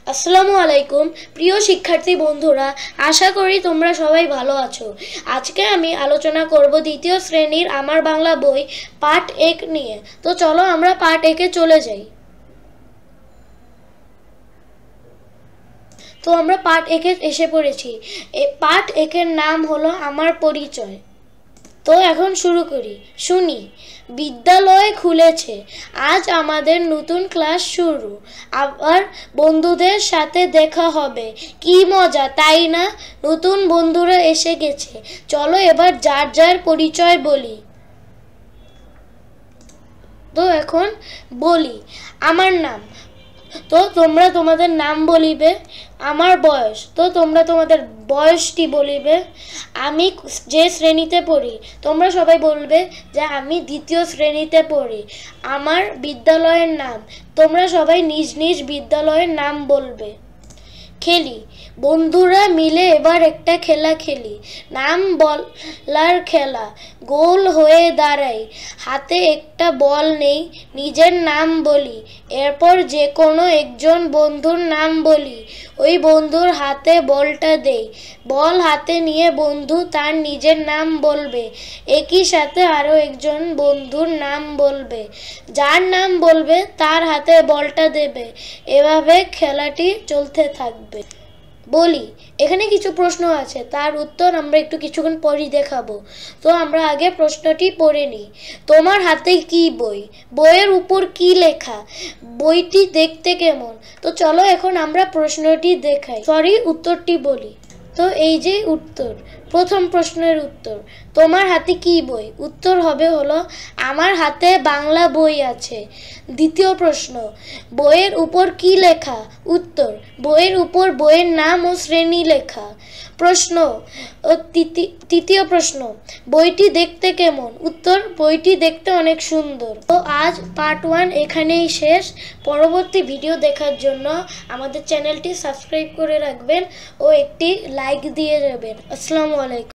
আসসালামু আলাইকুম প্রিয় শিক্ষার্থী বন্ধুরা, আশা করি তোমরা সবাই ভালো আছো। আজকে আমি আলোচনা করব দ্বিতীয় শ্রেণীর আমার বাংলা বই পাঠ 1 নিয়ে। তো চলো আমরা পাঠ 1-এ চলে যাই। তো আমরা পাঠ 1-এ এসে পড়েছি। পাঠ 1-এর নাম হলো আমার পরিচয়। তো এখন শুরু করি। শুনি, বিদ্যালয় খুলেছে, আজ আমাদের নতুন ক্লাস শুরু, আবার বন্ধুদের সাথে দেখা হবে, কি মজা তাই না? নতুন বন্ধুরা এসে গেছে, চলো এবার যার যার পরিচয় বলি। তো এখন বলি, আমার নাম, তো তোমরা তোমাদের নাম বলিবে। আমার বয়স, তো তোমরা তোমাদের বয়সটি বলিবে। আমি যে শ্রেণীতে পড়ি, তোমরা সবাই বলবে যে আমি দ্বিতীয় শ্রেণীতে পড়ি। আমার বিদ্যালয়ের নাম, তোমরা সবাই নিজ নিজ বিদ্যালয়ের নাম বলবে। খেলি, বন্ধুরা মিলে এবার একটা খেলা খেলি, নাম বলার খেলা। গোল হয়ে দাঁড়াই, হাতে একটা বল নেই, নিজের নাম বলি, এরপর যে কোনো একজন বন্ধুর নাম বলি, ওই বন্ধুর হাতে বলটা দেই। বল হাতে নিয়ে বন্ধু তার নিজের নাম বলবে, একই সাথে আরো একজন বন্ধুর নাম বলবে, যার নাম বলবে তার হাতে বলটা দেবে। এভাবে খেলাটি চলতে থাকবে। বলি, এখানে কিছু প্রশ্ন আছে, তার উত্তর আমরা একটু কিছুক্ষণ পরই দেখাবো। তো আমরা আগে প্রশ্নটি পড়ে নিই। তোমার হাতে কি বই? বইয়ের উপর কি লেখা? বইটি দেখতে কেমন? তো চলো এখন আমরা প্রশ্নটি দেখাই, উত্তরটি বলি। তো এই যে উত্তর, প্রথম প্রশ্নের উত্তর, তোমার হাতে কি বই? উত্তর হবে হলো আমার হাতে বাংলা বই আছে। দ্বিতীয় প্রশ্ন, বইয়ের উপর কি লেখা? উত্তর, বইয়ের উপর বইয়ের নাম ও শ্রেণী লেখা। প্রশ্ন, তৃতীয় প্রশ্ন, বইটি দেখতে কেমন? উত্তর, বইটি দেখতে অনেক সুন্দর। তো আজ পার্ট 1 এখানেই শেষ। পরবর্তী ভিডিও দেখার জন্য আমাদের চ্যানেলটি সাবস্ক্রাইব করে রাখবেন ও একটি লাইক দিয়ে যাবেন। আসসালামু আলাইকুম।